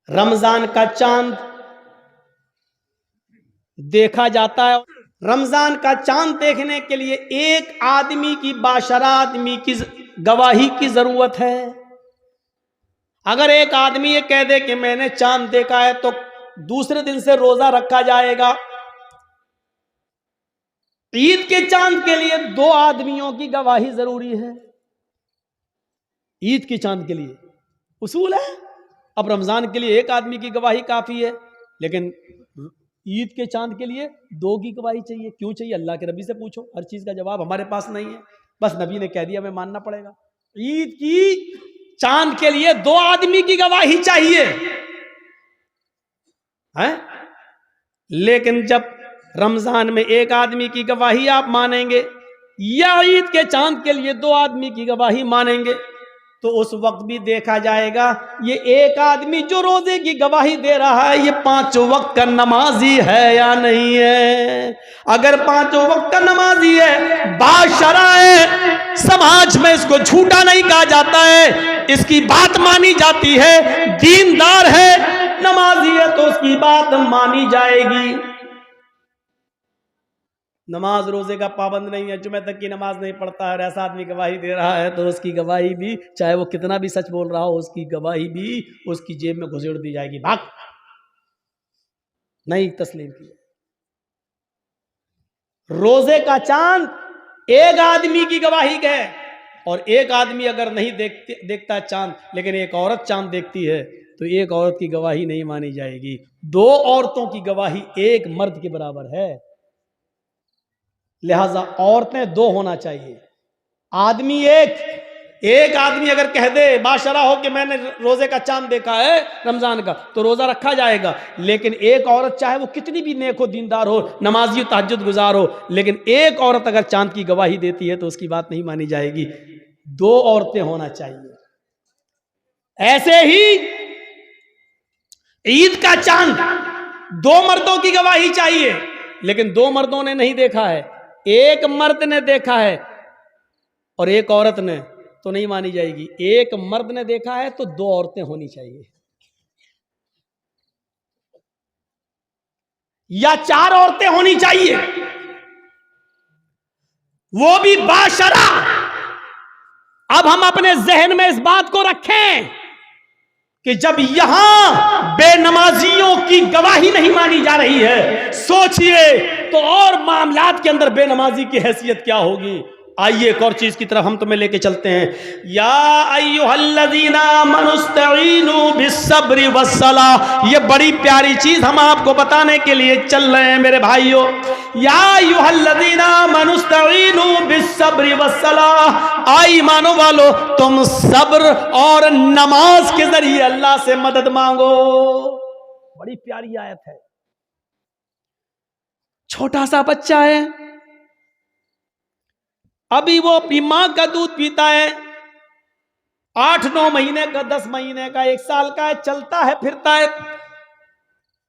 رمضان کا چاند دیکھا جاتا ہے. رمضان کا چاند دیکھنے کے لیے ایک آدمی کی باشرہ آدمی کی گواہی کی ضرورت ہے. اگر ایک آدمی یہ کہہ دے کہ میں نے چاند دیکھا ہے تو دوسرے دن سے روزہ رکھا جائے گا. عید کے چاند کے لیے 2 آدمیوں کی گواہی ضروری ہے. عید کے چاند کے لیے اصول ہے. اب رمضان کے لیے ایک آدمی کی گواہی کافی ہے، لیکن عید کے چاند کے لیے 2 کی گواہی چاہیے. کیوں چاہیے؟ اللہ کے نبی سے پوچھو. ہر چیز کا جواب ہمارے پاس نہیں ہے، بس نبی نے کہہ دیا ہمیں ماننا پڑے گا. عید کی چاند کے لیے 2 آدمی کی گواہی چاہیے. لیکن جب رمضان میں ایک آدمی کی گواہی آپ مانیں گے یا عید کے چاند کے لیے 2 آدمی کی گواہی مانیں گے تو اس وقت بھی دیکھا جائے گا یہ ایک آدمی جو روزے کی گواہی دے رہا ہے یہ 5 وقت کا نمازی ہے یا نہیں ہے. اگر 5 وقت کا نمازی ہے، باشرع ہے، سماج میں اس کو جھوٹا نہیں کہا جاتا ہے، اس کی بات مانی جاتی ہے، دیندار ہے، نمازی ہے تو اس کی بات مانی جائے گی. نماز روزے کا پابند نہیں ہے، جمعہ تک کی نماز نہیں پڑھتا ہے اور ایسا آدمی گواہی دے رہا ہے تو اس کی گواہی بھی، چاہے وہ کتنا بھی سچ بول رہا ہو، اس کی گواہی بھی اس کی جیب میں گھسیڑ دی جائے گی. بھاگ نہیں تسلیم کی. روزے کا چاند ایک آدمی کی گواہی ہے، اور ایک آدمی اگر نہیں دیکھتا چاند لیکن ایک عورت چاند دیکھتی ہے تو ایک عورت کی گواہی نہیں مانی جائے گی. 2 عورتوں کی گواہی ایک مرد کے برابر ہے. لہذا عورتیں 2 ہونا چاہیے. آدمی ایک آدمی اگر کہہ دے باشرہ ہو کہ میں نے روزے کا چاند دیکھا ہے رمضان کا تو روزہ رکھا جائے گا. لیکن ایک عورت چاہے وہ کتنی بھی نیک ہو، دیندار ہو، نمازی و تہجد گزار ہو، لیکن ایک عورت اگر چاند کی گواہی دیتی ہے تو اس کی بات نہیں مانی جائے گی. 2 عورتیں ہونا چاہیے. ایسے ہی عید کا چاند 2 مردوں کی گواہی چاہیے، لیکن 2 مردوں نے نہیں دیکھا ہے، ایک مرد نے دیکھا ہے اور ایک عورت نے، تو نہیں مانی جائے گی. ایک مرد نے دیکھا ہے تو 2 عورتیں ہونی چاہیے، یا 4 عورتیں ہونی چاہیے، وہ بھی باشرع. اب ہم اپنے ذہن میں اس بات کو رکھیں کہ جب یہاں بے نمازیوں کی گواہی نہیں مانی جا رہی ہے، سوچئے تو اور معاملات کے اندر بے نمازی کی حیثیت کیا ہوگی. آئیے ایک اور چیز کی طرف ہم تمہیں لے کے چلتے ہیں. یا ایھا الذین آمنوا استعینوا بالصبر والصلاۃ. یہ بڑی پیاری چیز ہم آپ کو بتانے کے لیے چل رہے ہیں میرے بھائیوں. یا ایھا الذین آمنوا استعینوا بالصبر والصلاۃ. ایمانو والو تم صبر اور نماز کے ذریعے اللہ سے مدد مانگو. بڑی پیاری آیت ہے. چھوٹا سا بچہ ہے، ابھی وہ اپنی ماں کا دودھ پیتا ہے، 8-9 مہینے کا، 10 مہینے کا، 1 سال کا ہے، چلتا ہے پھرتا ہے،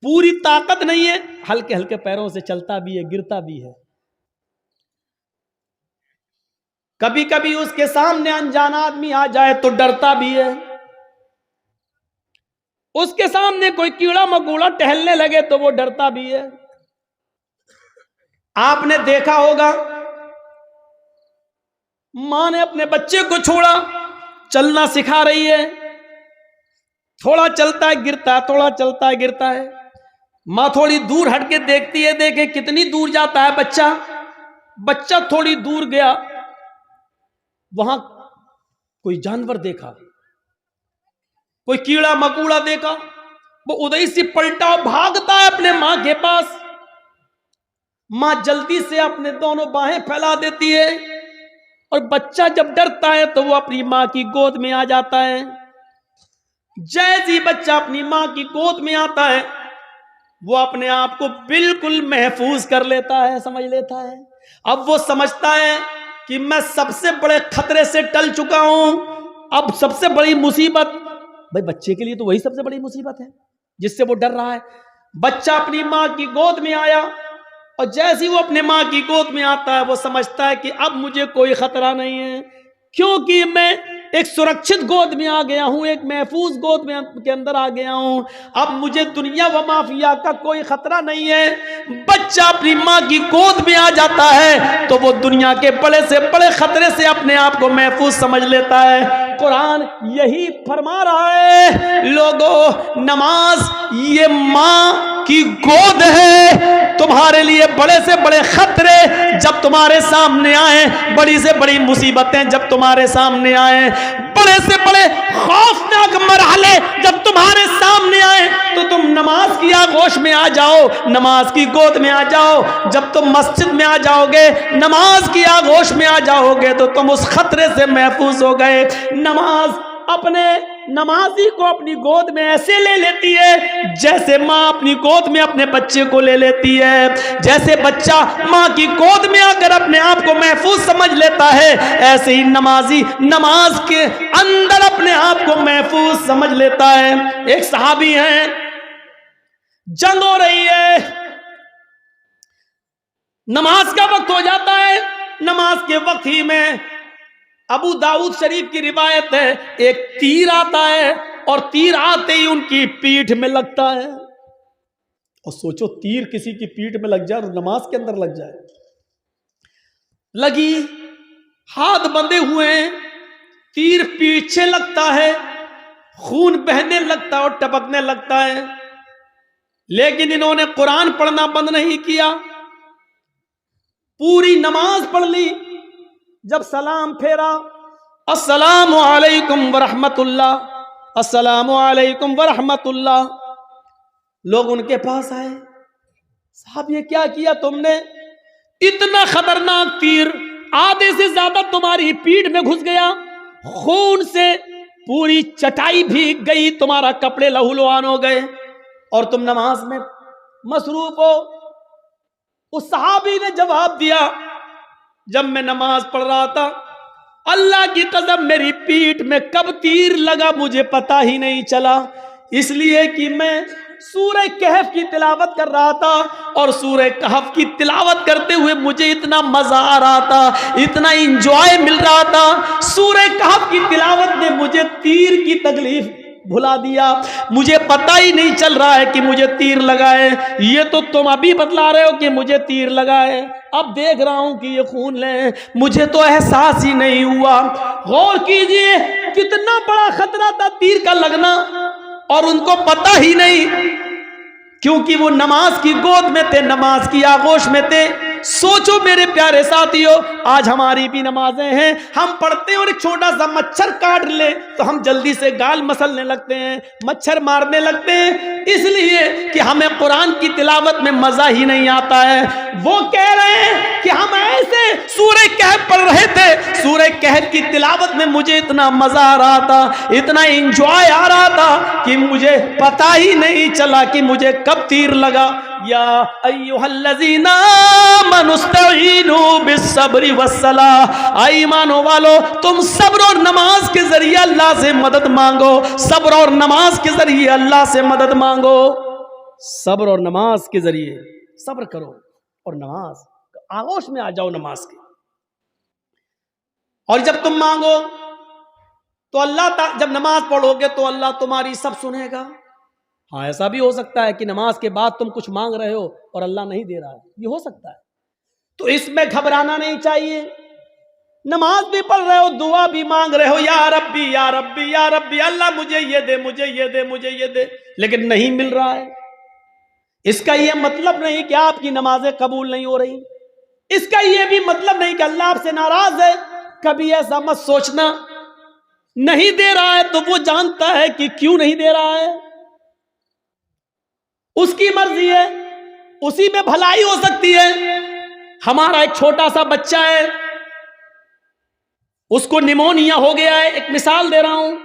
پوری طاقت نہیں ہے، ہلکے ہلکے پیروں سے چلتا بھی ہے، گرتا بھی ہے. کبھی کبھی اس کے سامنے انجان آدمی آ جائے تو ڈرتا بھی ہے. اس کے سامنے کوئی کیڑا مکوڑا ٹہلنے لگے تو وہ ڈرتا بھی ہے. آپ نے دیکھا ہوگا ماں نے اپنے بچے کو چھوڑا، چلنا سکھا رہی ہے، تھوڑا چلتا ہے گرتا ہے، تھوڑا چلتا ہے گرتا ہے. ماں تھوڑی دور ہٹ کے دیکھتی ہے، دیکھے کتنی دور جاتا ہے بچہ. بچہ تھوڑی دور گیا، وہاں کوئی جانور دیکھا، کوئی کیڑا مکوڑا دیکھا، وہ ادھر سے پلٹا بھاگتا ہے اپنے ماں کے پاس. ماں جلدی سے اپنے دونوں باہیں پھیلا دیتی ہے، اور بچہ جب ڈرتا ہے تو وہ اپنی ماں کی گود میں آ جاتا ہے. جیسے بچہ اپنی ماں کی گود میں آتا ہے وہ اپنے آپ کو بالکل محفوظ کر لیتا ہے، سمجھ لیتا ہے. اب وہ سمجھتا ہے کہ میں سب سے بڑے خطرے سے ٹل چکا ہوں. اب سب سے بڑی مصیبت، بھائی بچے کے لیے تو وہی سب سے بڑی مصیبت ہے جس سے وہ ڈر رہا ہے. بچہ اپنی ماں کی گود میں آیا، اور جیسے وہ اپنے ماں کی گود میں آتا ہے وہ سمجھتا ہے کہ اب مجھے کوئی خطرہ نہیں ہے، کیونکہ میں ایک سرکشت گود میں آ گیا ہوں, ایک محفوظ گود میں کے اندر آ گیا ہوں. اب مجھے دنیا و مافیا کا کوئی خطرہ نہیں ہے. بچہ اپنی ماں کی گود میں آ جاتا ہے تو وہ دنیا کے بڑے سے بڑے خطرے سے اپنے آپ کو محفوظ سمجھ لیتا ہے. قرآن یہی فرما رہا ہے, لوگوں نماز یہ ماں کی گود ہے. تمہارے لیے بڑے سے بڑے خطرے جب تمہارے سامنے آئیں, بڑی سے بڑی مصیبتیں جب تمہارے سامنے آئیں, بڑے سے بڑے خوفناک مرحلے جب تمہارے سامنے آئیں, تو تم نماز کی آغوش میں آ جاؤ, نماز کی گود میں آ جاؤ. جب تم مسجد میں آ جاؤ گے, نماز کی آغوش میں آ جاؤ گے, تو تم اس خطرے سے محفوظ ہو گئے. نماز اپنے نمازی کو اپنی گود میں ایسے لے لیتی ہے جیسے ماں اپنی گود میں اپنے بچے کو لے لیتی ہے. جیسے بچہ ماں کی گود میں آ کر اپنے آپ کو محفوظ سمجھ لیتا ہے, ایسے ہی نمازی نماز کے اندر اپنے آپ کو محفوظ سمجھ لیتا ہے. ایک صحابی ہیں, جنگ ہو رہی ہے, نماز کا وقت ہو جاتا ہے. نماز کے وقت ہی میں ابو داؤد شریف کی روایت ہے, ایک تیر آتا ہے اور تیر آتے ہی ان کی پیٹھ میں لگتا ہے. اور سوچو تیر کسی کی پیٹھ میں لگ جائے اور نماز کے اندر لگ جائے. لگی, ہاتھ بندھے ہوئے ہیں, تیر پیچھے لگتا ہے, خون بہنے لگتا ہے اور ٹپکنے لگتا ہے. لیکن انہوں نے قرآن پڑھنا بند نہیں کیا, پوری نماز پڑھ لی. جب سلام پھیرا, السلام علیکم ورحمت اللہ, السلام علیکم ورحمت اللہ. لوگ ان کے پاس آئے, صاحب یہ کیا کیا تم نے؟ اتنا خطرناک تیر آدھے سے زیادہ تمہاری پیٹھ میں گھس گیا, خون سے پوری چٹائی بھیگ گئی, تمہارا کپڑے لہولہان ہو گئے اور تم نماز میں مصروف ہو. اس صحابی نے جواب دیا, جب میں نماز پڑھ رہا تھا, اللہ کی قسم میری پیٹھ میں کب تیر لگا مجھے پتا ہی نہیں چلا, اس لیے کہ میں سورہ کہف کی تلاوت کر رہا تھا, اور سورہ کہف کی تلاوت کرتے ہوئے مجھے اتنا مزہ آ رہا تھا, اتنا انجوائے مل رہا تھا. سورہ کہف کی تلاوت نے مجھے تیر کی تکلیف بھلا دیا, مجھے پتہ ہی نہیں چل رہا ہے کہ مجھے تیر لگا ہے. یہ تو تم ابھی بتلا رہے ہو کہ مجھے تیر لگا ہے, اب دیکھ رہا ہوں کہ یہ خون لے, مجھے تو احساس ہی نہیں ہوا. غور کیجئے کتنا بڑا خطرہ تھا تیر کا لگنا, اور ان کو پتہ ہی نہیں, کیونکہ وہ نماز کی گود میں تھے, نماز کی آغوش میں تھے. سوچو میرے پیارے ساتھیو, آج ہماری بھی نمازیں ہیں, ہم پڑھتے ہیں اور ایک چھوٹا سا مچھر کاٹ لے تو ہم جلدی سے گال مسلنے لگتے ہیں, مچھر مارنے لگتے ہیں, اس لیے کہ ہمیں قرآن کی تلاوت میں مزہ ہی نہیں آتا ہے. وہ کہہ رہے ہیں کہ ہم ایسے سورہ کہف پڑھ رہے تھے, سورہ کہف کی تلاوت میں مجھے اتنا مزہ آ رہا تھا, اتنا انجوائے آ رہا تھا کہ مجھے پتا ہی نہیں چلا کہ مجھے کب تیر لگا. یا ایھا الذین آمنوا استعینوا بالصبر والصلاۃ, ایمانو والو تم صبر اور نماز کے ذریعے اللہ سے مدد مانگو, صبر اور نماز کے ذریعے اللہ سے مدد مانگو. صبر اور نماز کے ذریعے صبر کرو اور نماز آغوش میں آ جاؤ نماز کے. اور جب تم مانگو تو اللہ جب نماز پڑھو گے تو اللہ تمہاری سب سنے گا. ہاں ایسا بھی ہو سکتا ہے کہ نماز کے بعد تم کچھ مانگ رہے ہو اور اللہ نہیں دے رہا ہے, یہ ہو سکتا ہے. تو اس میں گھبرانا نہیں چاہیے. نماز بھی پڑھ رہے ہو, دعا بھی مانگ رہے ہو, یا ربی یا ربی یا ربی, اللہ مجھے یہ دے, مجھے یہ دے, مجھے یہ دے, لیکن نہیں مل رہا ہے. اس کا یہ مطلب نہیں کہ آپ کی نمازیں قبول نہیں ہو رہی, اس کا یہ بھی مطلب نہیں کہ اللہ آپ سے ناراض ہے. کبھی ایسا مت سوچنا. نہیں دے رہا ہے تو وہ جانتا ہے کہ کیوں نہیں دے رہا ہے, اس کی مرضی ہے, اسی میں بھلائی ہو سکتی ہے. ہمارا ایک چھوٹا سا بچہ ہے, اس کو نیمونیا ہو گیا ہے. ایک مثال دے رہا ہوں,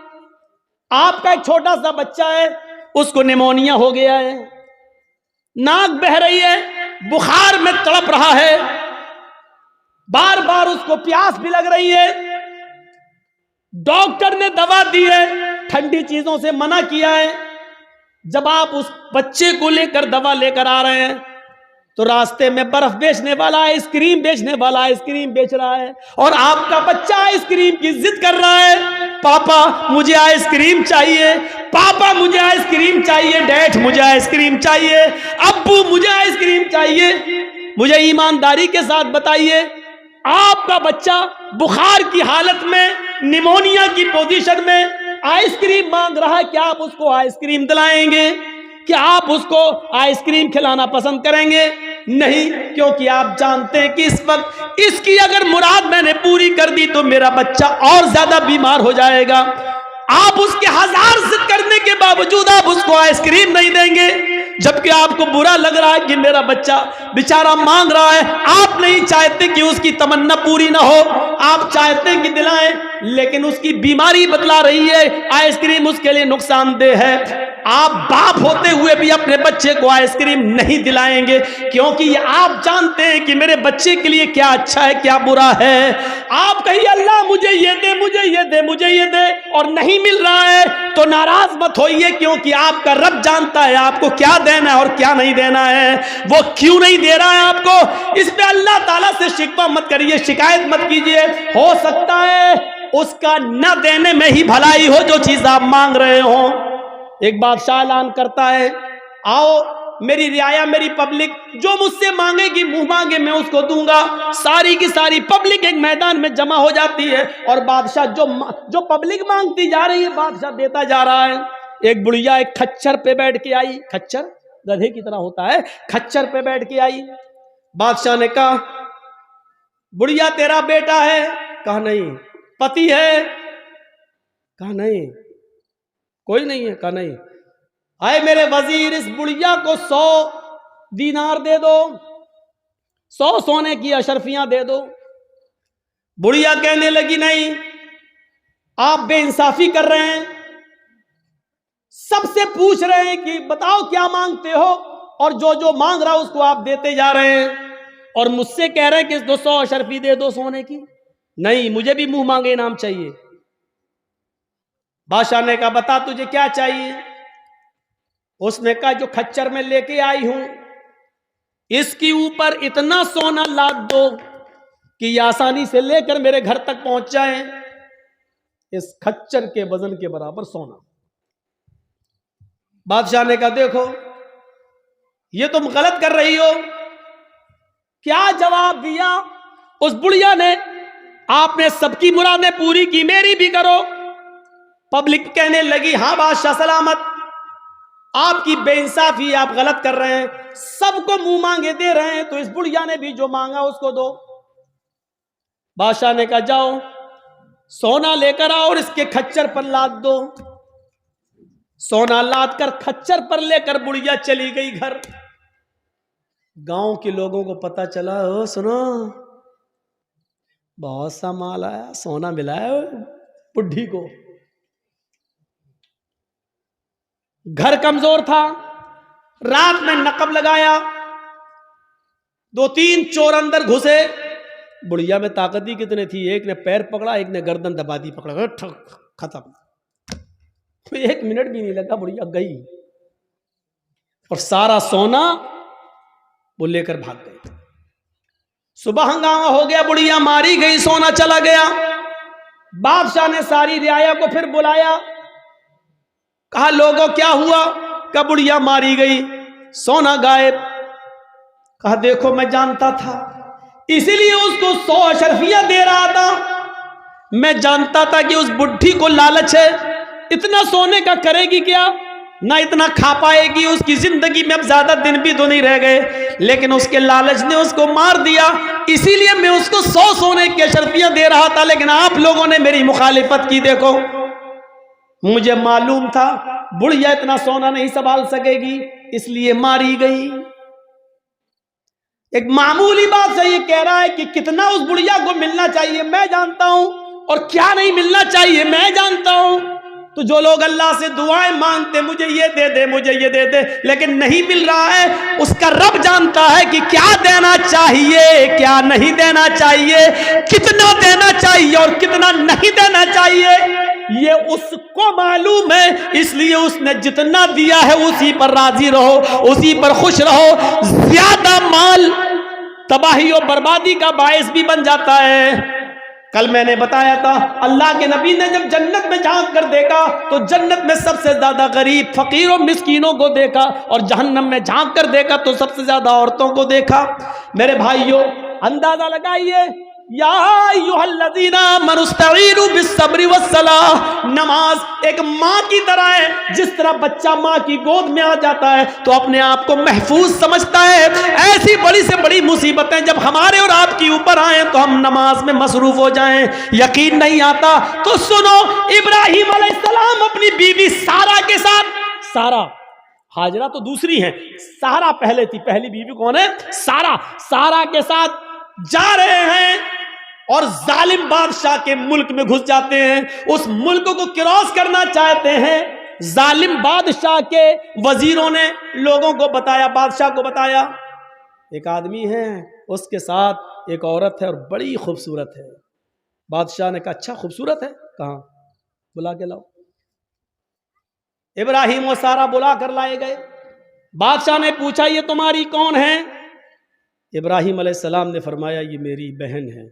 آپ کا ایک چھوٹا سا بچہ ہے, اس کو نیمونیا ہو گیا ہے, ناک بہ رہی ہے, بخار میں تڑپ رہا ہے, بار بار اس کو پیاس بھی لگ رہی ہے. ڈاکٹر نے دوا دی ہے, ٹھنڈی چیزوں سے منع کیا ہے. جب آپ اس بچے کو لے کر دوا لے کر آ رہے ہیں تو راستے میں برف بیچنے والا آئس کریم بیچنے والا آئس کریم بیچ رہا ہے, اور آپ کا بچہ آئس کریم کی ضد کر رہا ہے. پاپا مجھے آئس کریم چاہیے، پاپا مجھے آئس کریم چاہیے، ڈیڈ مجھے آئس کریم چاہیے، ابو مجھے آئس کریم چاہیے۔ مجھے ایمانداری کے ساتھ بتائیے، آپ کا بچہ بخار کی حالت میں، نیمونیا کی پوزیشن میں آئس کریم مانگ رہا ہے، کیا آپ اس کو آئس کریم دلائیں گے؟ کیا آپ اس کو آئس کریم کھلانا پسند کریں گے؟ نہیں، کیونکہ آپ جانتے ہیں کہ اس وقت اس کی اگر مراد میں نے پوری کر دی تو میرا بچہ اور زیادہ بیمار ہو جائے گا۔ آپ اس کے ہزار ضد کرنے کے باوجود آپ اس کو آئس کریم نہیں دیں گے، جبکہ آپ کو برا لگ رہا ہے کہ میرا بچہ بیچارہ مانگ رہا ہے۔ آپ نہیں چاہتے کہ اس کی تمنا پوری نہ ہو، آپ چاہتے ہیں کہ دلائیں، لیکن اس کی بیماری بتلا رہی ہے آئس کریم اس کے لیے نقصان دہ ہے۔ آپ باپ ہوتے ہوئے بھی اپنے بچے کو آئس کریم نہیں دلائیں گے، کیونکہ یہ آپ جانتے ہیں کہ میرے بچے کے لیے کیا اچھا ہے کیا برا ہے۔ آپ کہیے اللہ مجھے یہ دے، مجھے یہ دے، مجھے یہ دے، اور نہیں مل رہا ہے تو ناراض مت ہوئیے، کیونکہ آپ کا رب جانتا ہے آپ کو کیا دینا ہے اور کیا نہیں دینا ہے۔ وہ کیوں نہیں دے رہا ہے آپ کو، اس پہ اللہ تعالیٰ سے شکوہ مت کریے، شکایت مت کیجیے۔ ہو سکتا ہے اس کا نہ دینے میں ہی بھلائی ہو جو چیز آپ مانگ رہے ہوں۔ ایک بادشاہ اعلان کرتا ہے، آؤ میری رعایا، میری پبلک جو مجھ سے مانگے گی، منہ مانگے میں اس کو دوں گا۔ ساری کی ساری پبلک ایک میدان میں جمع ہو جاتی ہے، اور بادشاہ جو پبلک مانگتی جا رہی ہے بادشاہ دیتا جا رہا ہے۔ ایک بڑھیا ایک کھچر پہ بیٹھ کے آئی، کھچر گدھے کی طرح ہوتا ہے، کھچر پہ بیٹھ کے آئی۔ بادشاہ نے کہا بڑھیا تیرا بیٹا ہے؟ کہا نہیں۔ پتی ہے؟ کہا نہیں۔ کوئی نہیں ہے؟ کہا نہیں۔ آئے میرے وزیر، اس بڑھیا کو 100 دینار دے دو، 100 سونے کی اشرفیاں دے دو۔ بڑھیا کہنے لگی نہیں، آپ بے انصافی کر رہے ہیں، سب سے پوچھ رہے ہیں کہ بتاؤ کیا مانگتے ہو، اور جو مانگ رہا اس کو آپ دیتے جا رہے ہیں، اور مجھ سے کہہ رہے ہیں کہ 200 اشرفی دے دو سونے کی۔ نہیں، مجھے بھی منہ مانگے انعام چاہیے۔ بادشاہ نے کہا بتا تجھے کیا چاہیے؟ اس نے کہا جو کھچر میں لے کے آئی ہوں اس کے اوپر اتنا سونا لاد دو کہ یہ آسانی سے لے کر میرے گھر تک پہنچ جائیں۔ اس کھچر کے وزن کے برابر سونا۔ بادشاہ نے کہا دیکھو یہ تم غلط کر رہی ہو۔ کیا جواب دیا اس بڑھیا نے؟ آپ نے سب کی مرادیں پوری کی، میری بھی کرو۔ پبلک کہنے لگی ہاں بادشاہ سلامت، آپ کی بے انصافی، آپ غلط کر رہے ہیں، سب کو منہ مانگے دے رہے ہیں، تو اس بڑھیا نے بھی جو مانگا اس کو دو۔ بادشاہ نے کہا جاؤ سونا لے کر آؤ اور اس کے کھچر پر لاد دو۔ سونا لاد کر کھچر پر لے کر بڑھیا چلی گئی گھر۔ گاؤں کے لوگوں کو پتا چلا، او سنو بہت سا مال آیا، سونا ملا ہے بڈھی کو۔ گھر کمزور تھا، رات میں نقب لگایا، 2-3 چور اندر گھسے۔ بڑھیا میں طاقت ہی کتنے تھی، ایک نے پیر پکڑا، ایک نے گردن دبا دی، پکڑا ختم۔ 1 منٹ بھی نہیں لگا، بڑھیا گئی اور سارا سونا وہ لے کر بھاگ گئی۔ صبح ہنگامہ ہو گیا، بڑھیا ماری گئی، سونا چلا گیا۔ بادشاہ نے ساری رعایا کو پھر بلایا، کہا لوگوں کیا ہوا؟ کہا بڑھیا ماری گئی، سونا غائب۔ کہا دیکھو میں جانتا تھا، اسی لیے اس کو 100 اشرفیاں دے رہا تھا۔ میں جانتا تھا کہ اس بڈھی کو لالچ ہے، اتنا سونے کا کرے گی کیا، نہ اتنا کھا پائے گی، اس کی زندگی میں اب زیادہ دن بھی تو نہیں رہ گئے، لیکن اس کے لالچ نے اس کو مار دیا۔ اسی لیے میں اس کو 100 سونے کی اشرفیاں دے رہا تھا، لیکن آپ لوگوں نے میری مخالفت کی۔ دیکھو مجھے معلوم تھا بڑھیا اتنا سونا نہیں سنبھال سکے گی، اس لیے ماری گئی۔ ایک معمولی بات سے یہ کہہ رہا ہے کہ کتنا اس بڑھیا کو ملنا چاہیے میں جانتا ہوں، اور کیا نہیں ملنا چاہیے میں جانتا ہوں۔ تو جو لوگ اللہ سے دعائیں مانگتے مجھے یہ دے دے، مجھے یہ دے دے، لیکن نہیں مل رہا ہے، اس کا رب جانتا ہے کہ کیا دینا چاہیے کیا نہیں دینا چاہیے، کتنا دینا چاہیے اور کتنا نہیں دینا چاہیے، یہ اس کو معلوم ہے۔ اس لیے اس نے جتنا دیا ہے اسی پر راضی رہو، اسی پر خوش رہو۔ زیادہ مال تباہی و بربادی کا باعث بھی بن جاتا ہے۔ کل میں نے بتایا تھا اللہ کے نبی نے جب جنت میں جھانک کر دیکھا تو جنت میں سب سے زیادہ غریب فقیر و مسکینوں کو دیکھا، اور جہنم میں جھانک کر دیکھا تو سب سے زیادہ عورتوں کو دیکھا۔ میرے بھائیوں اندازہ لگائیے، یا ایھا الذین آمنوا استعینوا بالصبر والصلاۃ، نماز ایک ماں کی طرح ہے۔ جس طرح بچہ ماں کی گود میں آ جاتا ہے تو اپنے آپ کو محفوظ سمجھتا ہے، ایسی بڑی سے بڑی مصیبتیں جب ہمارے اور آپ کی اوپر آئیں تو ہم نماز میں مصروف ہو جائیں۔ یقین نہیں آتا تو سنو، ابراہیم علیہ السلام اپنی بیوی سارہ کے ساتھ، سارہ ہاجرہ تو دوسری ہیں، سارہ پہلے تھی، پہلی بیوی کون ہے؟ سارہ کے ساتھ جا رہے ہیں اور ظالم بادشاہ کے ملک میں گھس جاتے ہیں، اس ملک کو کراس کرنا چاہتے ہیں۔ ظالم بادشاہ کے وزیروں نے لوگوں کو بتایا، بادشاہ کو بتایا ایک آدمی ہے، اس کے ساتھ ایک عورت ہے اور بڑی خوبصورت ہے۔ بادشاہ نے کہا اچھا خوبصورت ہے، کہاں؟ بلا کے لاؤ۔ ابراہیم و سارہ بلا کر لائے گئے۔ بادشاہ نے پوچھا یہ تمہاری کون ہے؟ ابراہیم علیہ السلام نے فرمایا یہ میری بہن ہے۔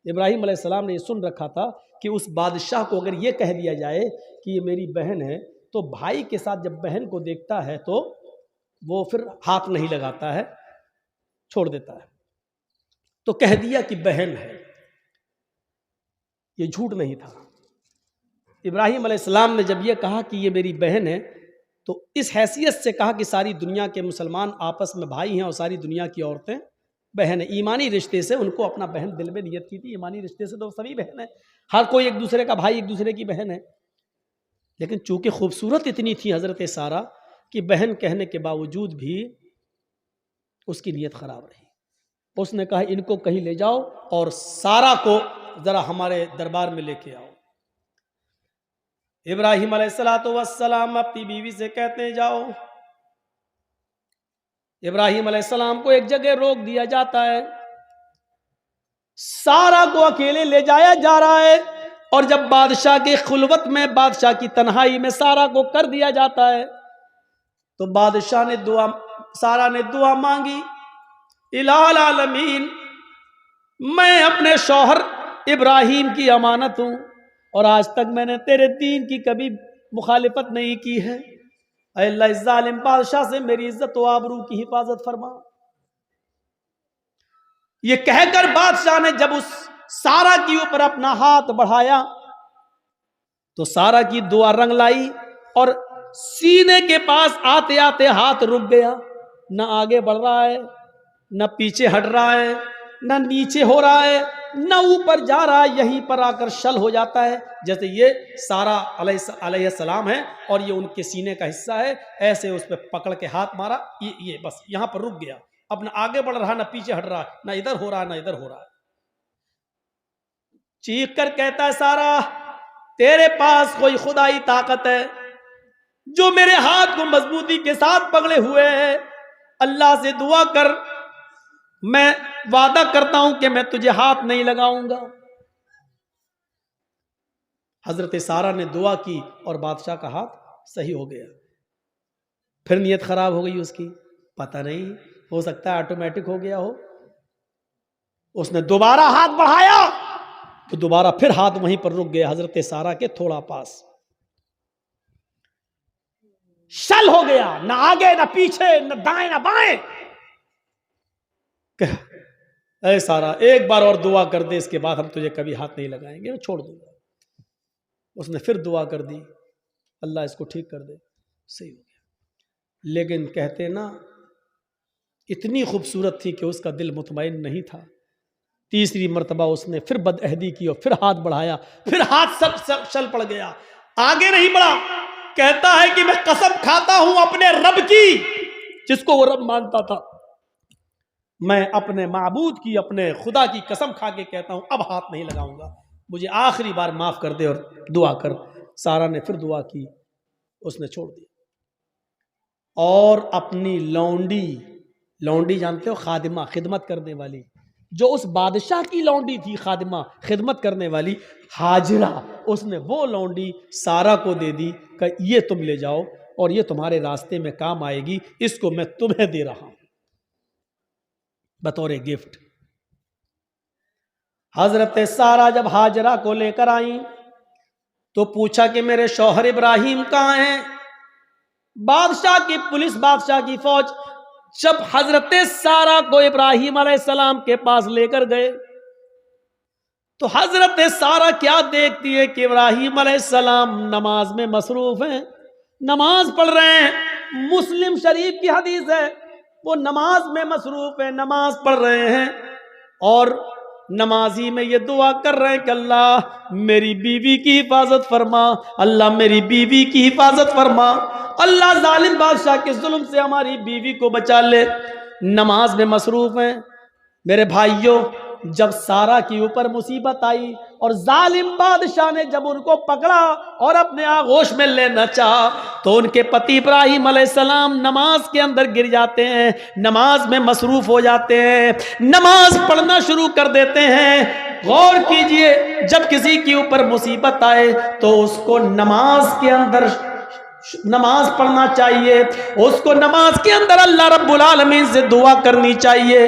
ابراہیم علیہ السلام نے یہ سن رکھا تھا کہ اس بادشاہ کو اگر یہ کہہ دیا جائے کہ یہ میری بہن ہے تو بھائی کے ساتھ جب بہن کو دیکھتا ہے تو وہ پھر ہاتھ نہیں لگاتا ہے، چھوڑ دیتا ہے۔ تو کہہ دیا کہ بہن ہے، یہ جھوٹ نہیں تھا۔ ابراہیم علیہ السلام نے جب یہ کہا کہ یہ میری بہن ہے تو اس حیثیت سے کہا کہ ساری دنیا کے مسلمان آپس میں بھائی ہیں اور ساری دنیا کی عورتیں بہن ہیں۔ ایمانی رشتے سے ان کو اپنا بہن دل میں نیت کی تھی، ایمانی رشتے سے تو سبھی بہن ہیں، ہر کوئی ایک دوسرے کا بھائی، ایک دوسرے کی بہن ہے۔ لیکن چونکہ خوبصورت اتنی تھی حضرت سارہ کہ بہن کہنے کے باوجود بھی اس کی نیت خراب رہی۔ اس نے کہا ان کو کہیں لے جاؤ اور سارہ کو ذرا ہمارے دربار میں لے کے آؤ۔ ابراہیم علیہ السلام اپنی بیوی سے کہتے ہیں جاؤ۔ ابراہیم علیہ السلام کو ایک جگہ روک دیا جاتا ہے، سارہ کو اکیلے لے جایا جا رہا ہے، اور جب بادشاہ کی خلوت میں، بادشاہ کی تنہائی میں سارہ کو کر دیا جاتا ہے تو بادشاہ نے سارہ نے دعا مانگی، الہ العالمین میں اپنے شوہر ابراہیم کی امانت ہوں اور آج تک میں نے تیرے دین کی کبھی مخالفت نہیں کی ہے، اے اللہ اس ظالم بادشاہ سے میری عزت و آبرو کی حفاظت فرما۔ یہ کہہ کر بادشاہ نے جب اس سارہ کی اوپر اپنا ہاتھ بڑھایا تو سارہ کی دعا رنگ لائی اور سینے کے پاس آتے آتے ہاتھ رک گیا، نہ آگے بڑھ رہا ہے، نہ پیچھے ہٹ رہا ہے، نہ نیچے ہو رہا ہے، نہ اوپر جا رہا ہے، یہیں پر آ کر شل ہو جاتا ہے۔ جیسے یہ سارہ علیہ السلام ہے اور یہ ان کے سینے کا حصہ ہے، ایسے اس پہ پکڑ کے ہاتھ مارا، یہ بس یہاں پر رک گیا، اپنا آگے بڑھ رہا، نہ پیچھے ہٹ رہا، نہ ادھر ہو رہا نہ ادھر ہو رہا۔ چیخ کر کہتا ہے سارہ تیرے پاس کوئی خدائی طاقت ہے جو میرے ہاتھ کو مضبوطی کے ساتھ پکڑے ہوئے ہے، اللہ سے دعا کر، میں وعدہ کرتا ہوں کہ میں تجھے ہاتھ نہیں لگاؤں گا۔ حضرت سارہ نے دعا کی اور بادشاہ کا ہاتھ صحیح ہو گیا۔ پھر نیت خراب ہو گئی اس کی، پتہ نہیں، ہو سکتا ہے آٹومیٹک ہو گیا ہو۔ اس نے دوبارہ ہاتھ بڑھایا تو دوبارہ پھر ہاتھ وہیں پر رک گیا، حضرت سارہ کے تھوڑا پاس، شل ہو گیا، نہ آگے نہ پیچھے، نہ دائیں نہ بائیں۔ اے سارہ ایک بار اور دعا کر دے، اس کے بعد ہم تجھے کبھی ہاتھ نہیں لگائیں گے، میں چھوڑ دوں گا۔ اس نے پھر دعا کر دی، اللہ اس کو ٹھیک کر دے، صحیح ہو گیا۔ لیکن کہتے نا اتنی خوبصورت تھی کہ اس کا دل مطمئن نہیں تھا۔ تیسری مرتبہ اس نے پھر بد عہدی کی اور پھر ہاتھ بڑھایا، پھر ہاتھ سب شل پڑ گیا، آگے نہیں بڑھا۔ کہتا ہے کہ میں قسم کھاتا ہوں اپنے رب کی، جس کو وہ رب مانتا تھا، میں اپنے معبود کی، اپنے خدا کی قسم کھا کے کہتا ہوں اب ہاتھ نہیں لگاؤں گا، مجھے آخری بار معاف کر دے اور دعا کر۔ سارہ نے پھر دعا کی، اس نے چھوڑ دیا اور اپنی لونڈی جانتے ہو، خادمہ، خدمت کرنے والی، جو اس بادشاہ کی لونڈی تھی، خادمہ، خدمت کرنے والی ہاجرہ، اس نے وہ لونڈی سارہ کو دے دی کہ یہ تم لے جاؤ اور یہ تمہارے راستے میں کام آئے گی، اس کو میں تمہیں دے رہا ہوں بطور گفٹ۔ حضرت سارہ جب ہاجرہ کو لے کر آئیں تو پوچھا کہ میرے شوہر ابراہیم کہاں ہیں؟ بادشاہ کی پولیس، بادشاہ کی فوج جب حضرت سارہ کو ابراہیم علیہ السلام کے پاس لے کر گئے تو حضرت سارہ کیا دیکھتی ہے کہ ابراہیم علیہ السلام نماز میں مصروف ہیں، نماز پڑھ رہے ہیں۔ مسلم شریف کی حدیث ہے، وہ نماز میں مصروف ہیں، نماز پڑھ رہے ہیں، اور نمازی میں یہ دعا کر رہے ہیں کہ اللہ میری بیوی کی حفاظت فرما، اللہ میری بیوی کی حفاظت فرما، اللہ ظالم بادشاہ کے ظلم سے ہماری بیوی کو بچا لے۔ نماز میں مصروف ہیں۔ میرے بھائیوں، جب سارہ کے اوپر مصیبت آئی اور ظالم بادشاہ نے جب ان کو پکڑا اور اپنے آغوش میں لینا چاہا تو ان کے پتی ابراہیم علیہ السلام نماز کے اندر گر جاتے ہیں، نماز میں مصروف ہو جاتے ہیں، نماز پڑھنا شروع کر دیتے ہیں۔ غور کیجئے، جب کسی کے اوپر مصیبت آئے تو اس کو نماز کے اندر نماز پڑھنا چاہیے، اس کو نماز کے اندر اللہ رب العالمین سے دعا کرنی چاہیے۔